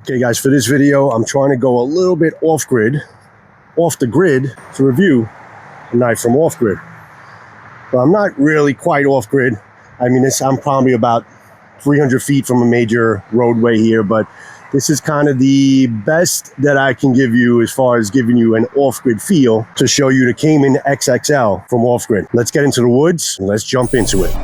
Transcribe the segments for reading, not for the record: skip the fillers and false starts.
Okay guys, for this video, I'm trying to go a little bit off the grid to review a knife from off grid. But I'm not really quite off grid. I mean, I'm probably about 300 feet from a major roadway here, but this is kind of the best that I can give you as far as giving you an off-grid feel to show you the Caiman XXL from off grid. Let's get into the woods and let's jump into it.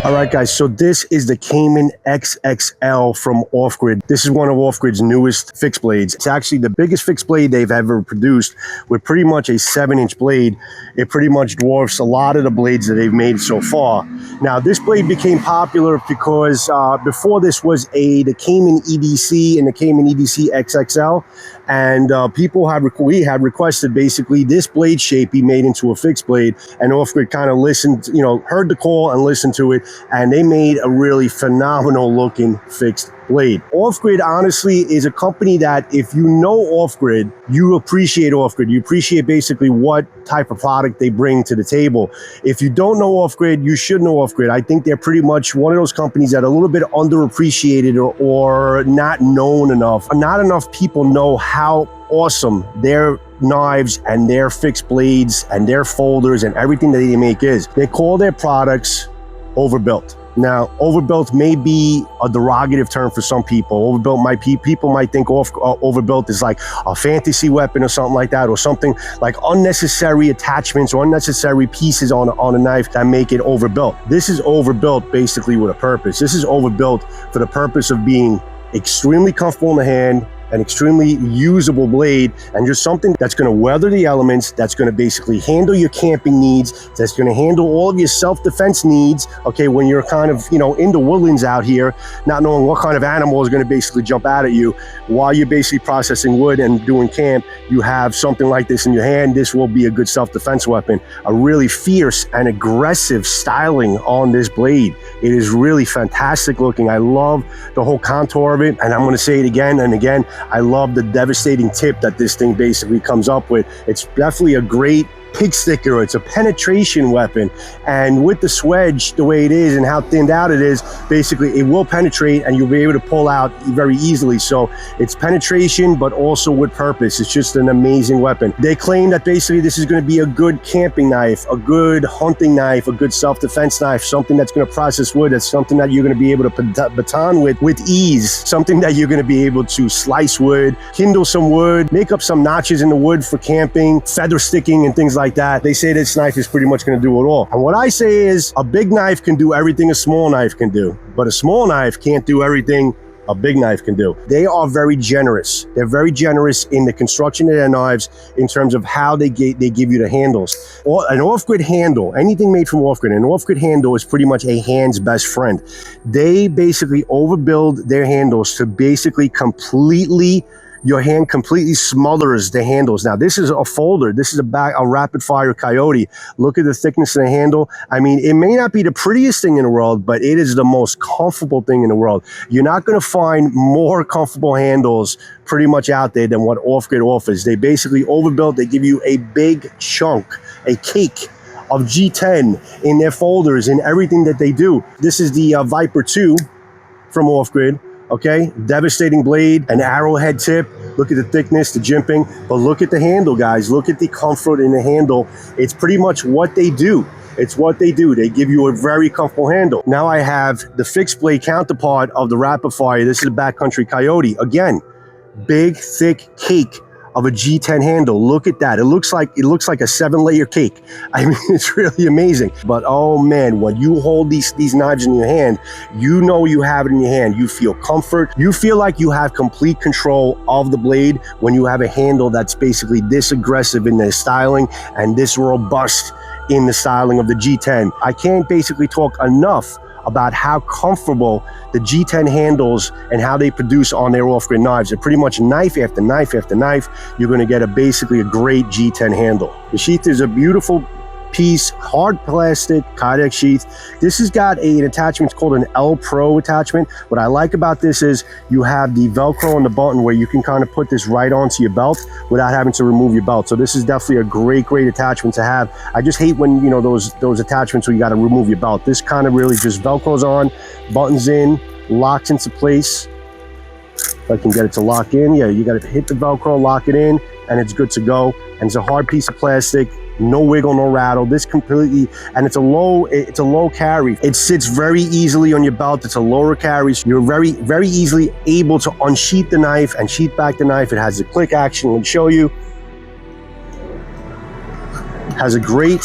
Alright guys, so this is the Caiman XXL from Off Grid. This is one of Off Grid's newest fixed blades. It's actually the biggest fixed blade they've ever produced with pretty much a 7-inch blade. It pretty much dwarfs a lot of the blades that they've made so far. Now this blade became popular because before this was the Caiman EDC and the Caiman EDC XXL, and we had requested basically this blade shape be made into a fixed blade, and Off Grid kind of listened, heard the call and listened to it, and they made a really phenomenal looking fixed blade. Off Grid honestly is a company that if you know Off Grid, you appreciate Off Grid. You appreciate basically what type of product they bring to the table. If you don't know Off Grid, you should know Off Grid. I think they're pretty much one of those companies that are a little bit underappreciated or not known enough. Not enough people know how awesome their knives and their fixed blades and their folders and everything that they make is. They call their products overbuilt. Now, overbuilt may be a derogative term for some people. Overbuilt people might think overbuilt is like a fantasy weapon or something like that, or something like unnecessary attachments or unnecessary pieces on a knife that make it overbuilt. This is overbuilt basically with a purpose. This is overbuilt for the purpose of being extremely comfortable in the hand, an extremely usable blade, and just something that's going to weather the elements, that's going to basically handle your camping needs, that's going to handle all of your self-defense needs, okay, when you're kind of, in the woodlands out here, not knowing what kind of animal is going to basically jump out at you while you're basically processing wood and doing camp. You have something like this in your hand. This will be a good self-defense weapon. A really fierce and aggressive styling on this blade. It is really fantastic looking. I love the whole contour of it, and I'm going to say it again and again. I love the devastating tip that this thing basically comes up with. It's definitely a great pig sticker. It's a penetration weapon, and with the swedge the way it is and how thinned out it is, basically it will penetrate and you'll be able to pull out very easily. So it's penetration but also with purpose. It's just an amazing weapon. They claim that basically this is going to be a good camping knife, a good hunting knife, a good self-defense knife, something that's going to process wood, that's something that you're going to be able to baton with ease, something that you're going to be able to slice wood, kindle some wood, make up some notches in the wood for camping, feather sticking and things like that. They say this knife is pretty much going to do it all. And what I say is a big knife can do everything a small knife can do, but a small knife can't do everything a big knife can do. They are very generous. They're very generous in the construction of their knives in terms of how they give you the handles. An off-grid handle, anything made from off-grid, an off-grid handle is pretty much a hand's best friend. They basically overbuild their handles to basically your hand completely smothers the handles. Now this is a folder. This is a rapid fire Coyote. Look at the thickness of the handle. I mean, it may not be the prettiest thing in the world, but it is the most comfortable thing in the world. You're not going to find more comfortable handles pretty much out there than what Off Grid offers. They basically overbuilt. They give you a big chunk, a cake of G10 in their folders and everything that they do. This is the Viper 2 from Off Grid. Okay, devastating blade, an arrowhead tip. Look at the thickness, the jimping, but look at the handle, guys. Look at the comfort in the handle. It's pretty much what they do. It's what they do. They give you a very comfortable handle. Now I have the fixed blade counterpart of the rapid fire. This is a backcountry Coyote. Again, big, thick cake of a G10 handle. Look at that. It looks like a 7-layer cake. I mean, it's really amazing. But oh man, when you hold these knives in your hand, you know you have it in your hand. You feel comfort. You feel like you have complete control of the blade when you have a handle that's basically this aggressive in the styling and this robust in the styling of the G10. I can't basically talk enough about how comfortable the G10 handles and how they produce on their off-grid knives. They're pretty much knife after knife after knife. You're going to get basically a great G10 handle. The sheath is a beautiful piece, hard plastic Kydex sheath. This has got an attachment called an L Pro attachment. What I like about this is you have the Velcro on the button where you can kind of put this right onto your belt without having to remove your belt. So this is definitely a great attachment to have. I just hate when, you know, those attachments where you got to remove your belt. This kind of really just Velcros on, buttons in, locks into place. If I can get it to lock in, yeah, you got to hit the Velcro, lock it in, and it's good to go. And it's a hard piece of plastic. No wiggle, no rattle. This completely, and it's a low carry. It sits very easily on your belt. It's a lower carry. So you're very easily able to unsheath the knife and sheath back the knife. It has a click action. Let me show you. Has a great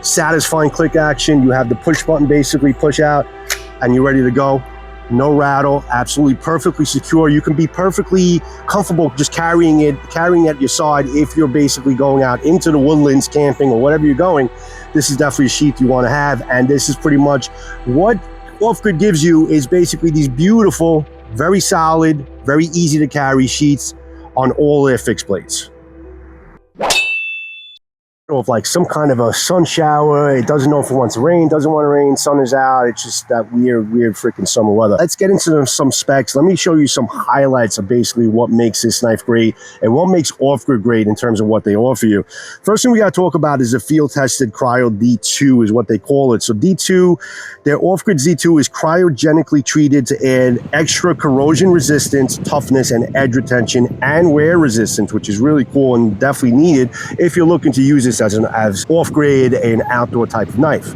satisfying click action. You have the push button, basically push out, and you're ready to go. No rattle, absolutely perfectly secure. You can be perfectly comfortable just carrying it at your side if you're basically going out into the woodlands, camping, or whatever you're going. This is definitely a sheath you want to have, and this is pretty much what Off-Grid gives you, is basically these beautiful, very solid, very easy to carry sheaths on all their fixed blades. Of like some kind of a sun shower. It doesn't know if it wants to rain, doesn't want to rain, sun is out. It's just that weird freaking summer weather. Let's get into some specs. Let me show you some highlights of basically what makes this knife great and what makes Off-Grid great in terms of what they offer you. First thing we got to talk about is the field tested Cryo D2 is what they call it. So D2, their Off-Grid Z2 is cryogenically treated to add extra corrosion resistance, toughness, and edge retention, and wear resistance, which is really cool and definitely needed if you're looking to use this as off-grid and outdoor type of knife.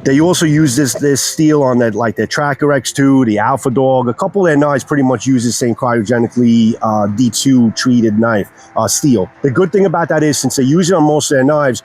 They also use this steel on that, like their Tracker X2, the Alpha Dog. A couple of their knives pretty much use the same cryogenically D2 treated knife steel. The good thing about that is, since they use it on most of their knives,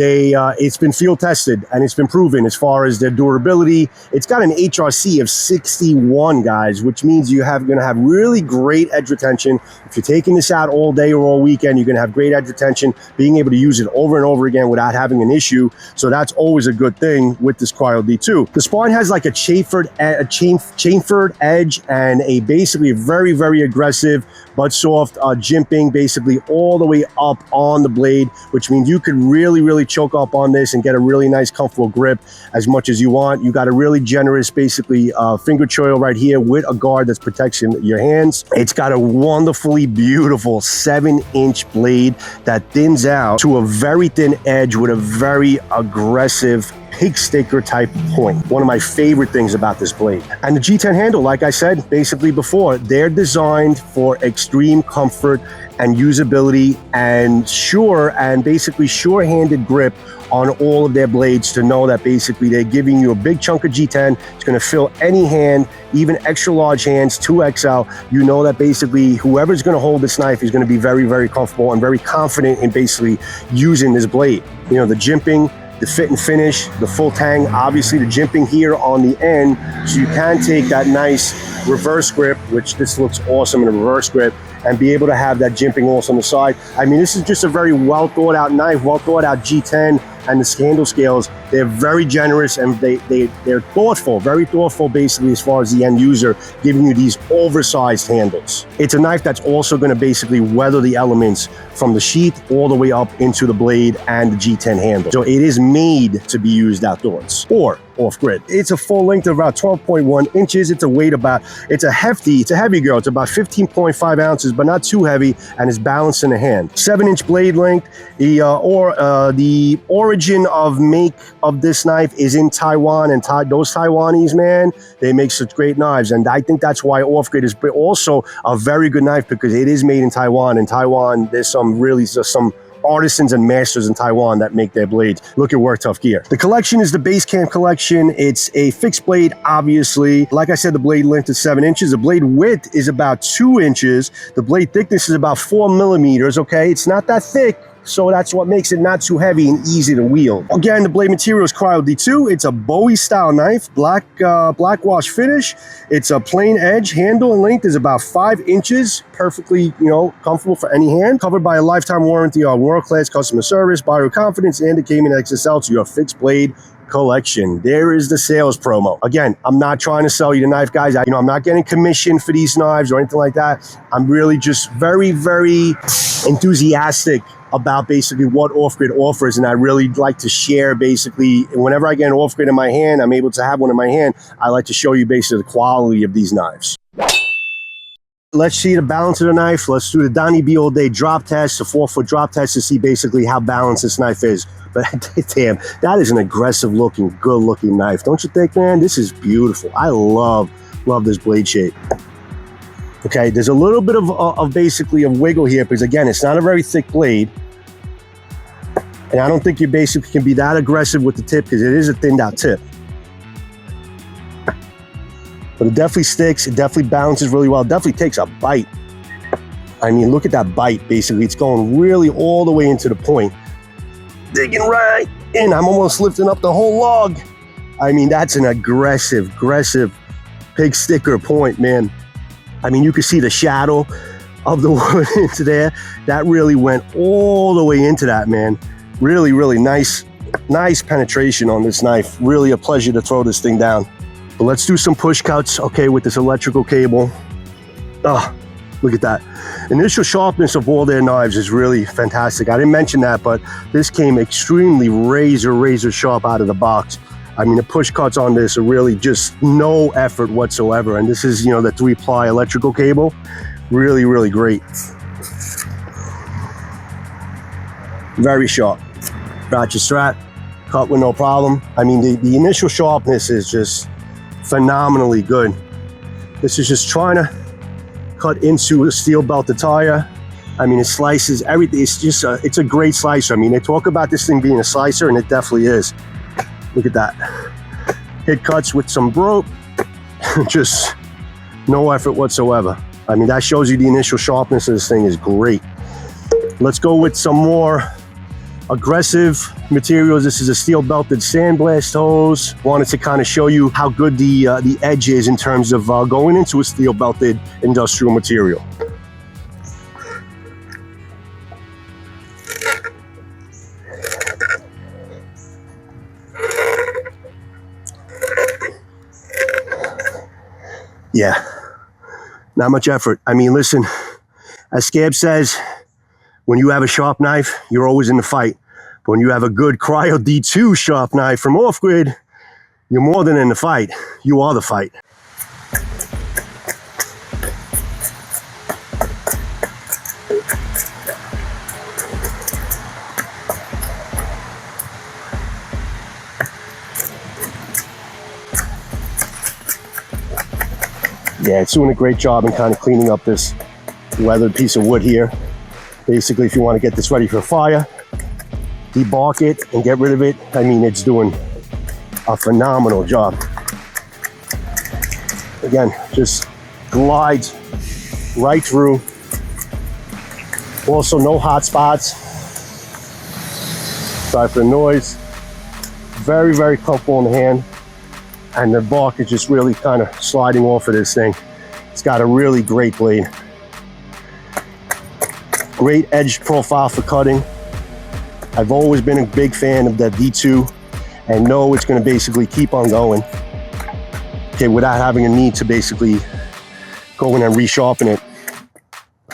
it's been field tested and it's been proven as far as their durability. It's got an HRC of 61, guys, which means you're going to have really great edge retention. If you're taking this out all day or all weekend, you're going to have great edge retention, being able to use it over and over again without having an issue. So that's always a good thing with this Cryo D2. The spine has like a chamfered edge and a basically very aggressive but soft jimping basically all the way up on the blade, which means you could really choke up on this and get a really nice comfortable grip as much as you want. You got a really generous basically finger choil right here with a guard that's protecting your hands. It's got a wonderfully beautiful 7-inch blade that thins out to a very thin edge with a very aggressive pig sticker type point. One of my favorite things about this blade. And the G10 handle, like I said basically before, they're designed for extreme comfort and usability and basically sure-handed grip on all of their blades, to know that basically they're giving you a big chunk of G10. It's going to fill any hand, even extra large hands, 2XL. You know that basically whoever's going to hold this knife is going to be very comfortable and very confident in basically using this blade. You know, the jimping, the fit and finish, the full tang, obviously the jimping here on the end, so you can take that nice reverse grip, which this looks awesome in a reverse grip, and be able to have that jimping also on the side. I mean, this is just a very well thought out knife, well thought out G10, and the handle scales, they're very generous and they're thoughtful, very thoughtful basically as far as the end user, giving you these oversized handles. It's a knife that's also going to basically weather the elements from the sheath all the way up into the blade and the G10 handle. So it is made to be used outdoors or off-grid. It's a full length of about 12.1 inches. It's a weight it's a heavy girl. It's about 15.5 ounces, but not too heavy, and it's balanced in the hand. 7-inch blade length. The origin of make of this knife is in Taiwan, and those Taiwanese, man, they make such great knives, and I think that's why Off-Grid is also a very good knife, because it is made in Taiwan. In Taiwan, there's some artisans and masters in Taiwan that make their blades. Look at Work Tough Gear. The collection is the Base Camp collection. It's a fixed blade, obviously. Like I said, the blade length is 7 inches. The blade width is about 2 inches. The blade thickness is about 4 millimeters, okay? It's not that thick, so that's what makes it not too heavy and easy to wield. Again, the blade material is Cryo D2. It's a Bowie style knife, black wash finish. It's a plain edge. Handle and length is about 5 inches, perfectly, comfortable for any hand. Covered by a lifetime warranty on world-class customer service, buyer confidence, and the Caiman XSL to your fixed blade collection. There is the sales promo. Again, I'm not trying to sell you the knife, guys. I'm not getting commission for these knives or anything like that. I'm really just very, very enthusiastic about basically what Off-Grid offers, and I really like to share basically, whenever I get an Off-Grid in my hand, I'm able to have one in my hand, I like to show you basically the quality of these knives. Let's see the balance of the knife. Let's do the Donnie B All Day drop test, the 4-foot drop test, to see basically how balanced this knife is. But damn, that is an aggressive looking, good looking knife. Don't you think, man? This is beautiful. I love this blade shape. Okay, there's a little bit of basically a wiggle here, because again, it's not a very thick blade. And I don't think you basically can be that aggressive with the tip, because it is a thinned out tip. But it definitely sticks, it definitely balances really well, it definitely takes a bite. I mean, look at that bite, basically. It's going really all the way into the point. Digging right in, I'm almost lifting up the whole log. I mean, that's an aggressive pig sticker point, man. I mean, you can see the shadow of the wood into there. That really went all the way into that, man. Really, really nice penetration on this knife. Really a pleasure to throw this thing down. But let's do some push cuts, okay, with this electrical cable. Oh, look at that. Initial sharpness of all their knives is really fantastic. I didn't mention that, but this came extremely razor sharp out of the box. I mean, the push cuts on this are really just no effort whatsoever. And this is, the 3-ply electrical cable. Really, really great. Very sharp. Ratchet strap, cut with no problem. I mean, the initial sharpness is just phenomenally good. This is just trying to cut into a steel belted tire. I mean, it slices everything. It's just it's a great slicer. I mean, they talk about this thing being a slicer, and it definitely is. Look at that. Hit cuts with some rope. Just no effort whatsoever. I mean, that shows you the initial sharpness of this thing is great. Let's go with some more aggressive materials. This is a steel belted sandblast hose. Wanted to kind of show you how good the edge is in terms of going into a steel belted industrial material. Yeah, not much effort. I mean, listen, as Scab says, when you have a sharp knife, you're always in the fight. But when you have a good Cryo D2 sharp knife from Off-Grid, you're more than in the fight. You are the fight. Yeah, it's doing a great job in kind of cleaning up this weathered piece of wood here. Basically, if you want to get this ready for fire, debark it and get rid of it. I mean, it's doing a phenomenal job. Again, just glides right through. Also, no hot spots. Sorry for the noise. Very, very comfortable in the hand. And the bark is just really kind of sliding off of this thing. It's got a really great blade. Great edge profile for cutting. I've always been a big fan of that D2 and know it's going to basically keep on going. Okay, without having a need to basically go in and resharpen it.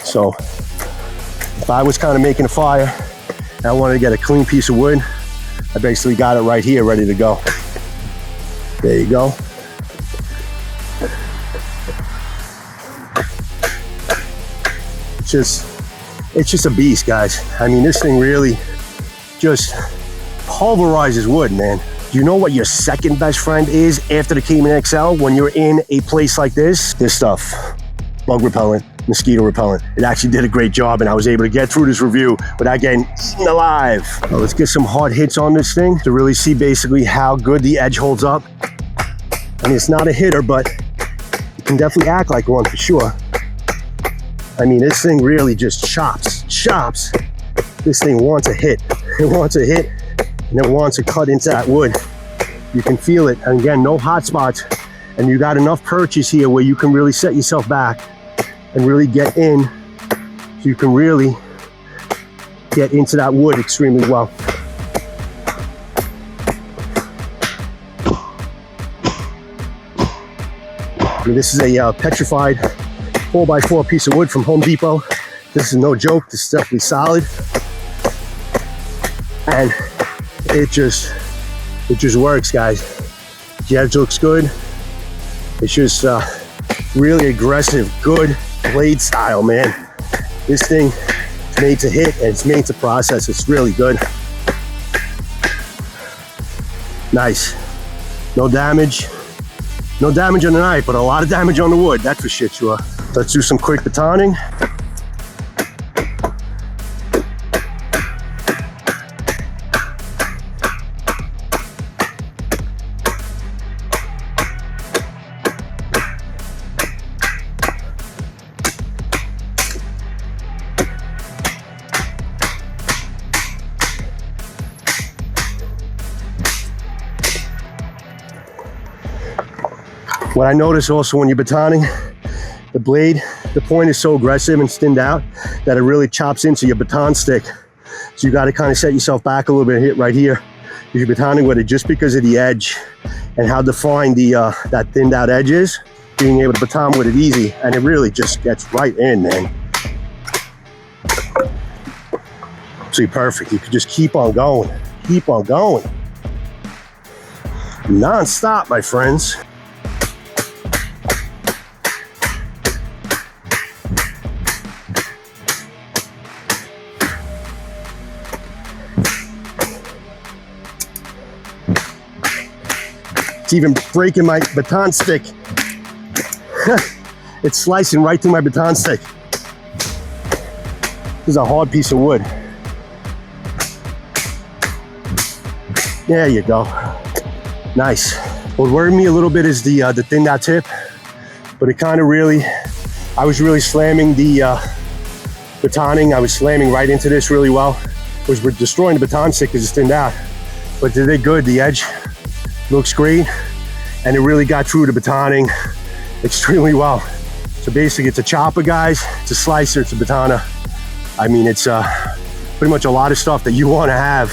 So if I was kind of making a fire and I wanted to get a clean piece of wood, I basically got it right here ready to go. There you go. It's just a beast, guys. I mean, this thing really just pulverizes wood, man. Do you know what your second best friend is after the Caiman XL when you're in a place like this? This stuff. Bug repellent, mosquito repellent. It actually did a great job, and I was able to get through this review without getting eaten alive. Now let's get some hard hits on this thing to really see basically how good the edge holds up. I mean, it's not a hitter, but it can definitely act like one for sure. I mean, this thing really just chops. This thing wants a hit. It wants a hit, and it wants to cut into that wood. You can feel it. And again, no hot spots. And you got enough perches here where you can really set yourself back and really get in. So you can really get into that wood extremely well. I mean, this is a petrified 4x4 piece of wood from Home Depot. This is no joke. This is definitely solid, and it just works, guys. The edge looks good. It's just really aggressive, good blade style, man. This thing is made to hit and it's made to process. It's really good. Nice. No damage. No damage on the knife, but a lot of damage on the wood. That's for shit sure. Let's do some quick batoning. What I notice also when you're batoning, the blade, the point is so aggressive and thinned out that it really chops into your baton stick. So you got to kind of set yourself back a little bit, hit right here. If you're batoning with it, just because of the edge and how defined the that thinned out edge is, being able to baton with it easy, and it really just gets right in, man. Absolutely perfect. You can just keep on going, non-stop, my friends. It's even breaking my baton stick. It's slicing right through my baton stick. This is a hard piece of wood. There you go. Nice. What worried me a little bit is the thinned out tip, but it kind of really, I was really slamming the batoning. I was slamming right into this really well. We're destroying the baton stick because it's thinned out, but they did good. The edge looks great, and it really got through the batoning extremely well. So basically it's a chopper, guys, it's a slicer, it's a batoner. I mean, it's pretty much a lot of stuff that you want to have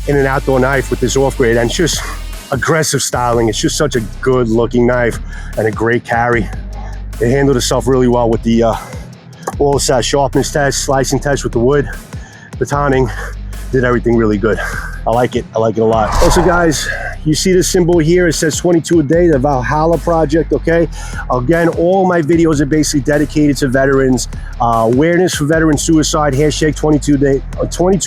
in an outdoor knife with this off grade, and it's just aggressive styling. It's just such a good looking knife and a great carry. It handled itself really well with the all sharpness test, slicing test with the wood, batoning, did everything really good. I like it a lot. Also, guys, you see this symbol here, it says 22 a day, the Valhalla project, okay? Again, all my videos are basically dedicated to veterans. Awareness for veteran suicide, hashtag 22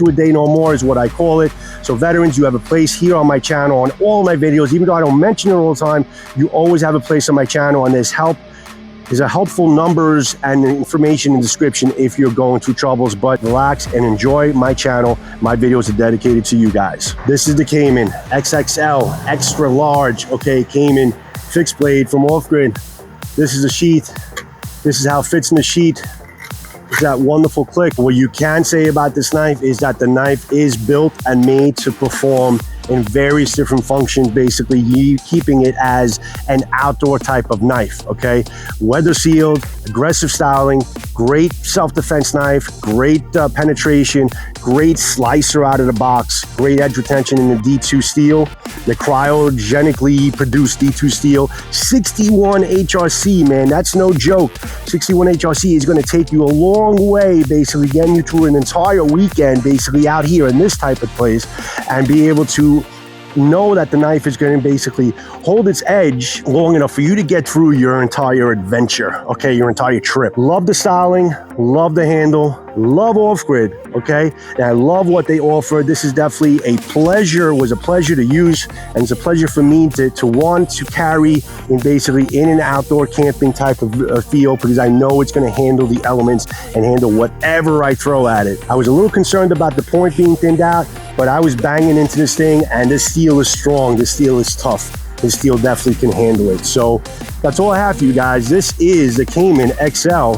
a day no more is what I call it. So veterans, you have a place here on my channel on all my videos. Even though I don't mention it all the time, you always have a place on my channel, and there's helpful numbers and information in the description if you're going through troubles. But relax and enjoy my channel. My videos are dedicated to you guys. This is the Caiman XXL, extra large, okay, Caiman fixed blade from Off Grid. This is a sheath. This is how it fits in the sheath. It's that wonderful click. What you can say about this knife is that the knife is built and made to perform in various different functions, basically keeping it as an outdoor type of knife, okay? Weather sealed, aggressive styling, great self-defense knife, great penetration, great slicer out of the box, great edge retention in the D2 steel, the cryogenically produced D2 steel, 61 HRC, man, that's no joke. 61 HRC is gonna take you a long way, basically getting you through an entire weekend, basically out here in this type of place, and be able to know that the knife is going to basically hold its edge long enough for you to get through your entire adventure, okay, your entire trip. Love the styling, love the handle, love Off Grid, okay, and I love what they offer. This is definitely a pleasure, was a pleasure to use, and it's a pleasure for me to want to carry in basically in an outdoor camping type of feel, because I know it's going to handle the elements and handle whatever I throw at it. I was a little concerned about the point being thinned out, but I was banging into this thing, and this steel is strong, this steel is tough. This steel definitely can handle it. So that's all I have for you guys. This is the Caiman XL,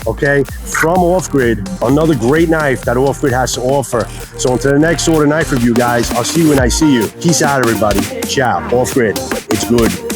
okay, from Off Grid. Another great knife that Off Grid has to offer. So until the next sort of knife review, guys, I'll see you when I see you. Peace out, everybody. Ciao. Off Grid, it's good.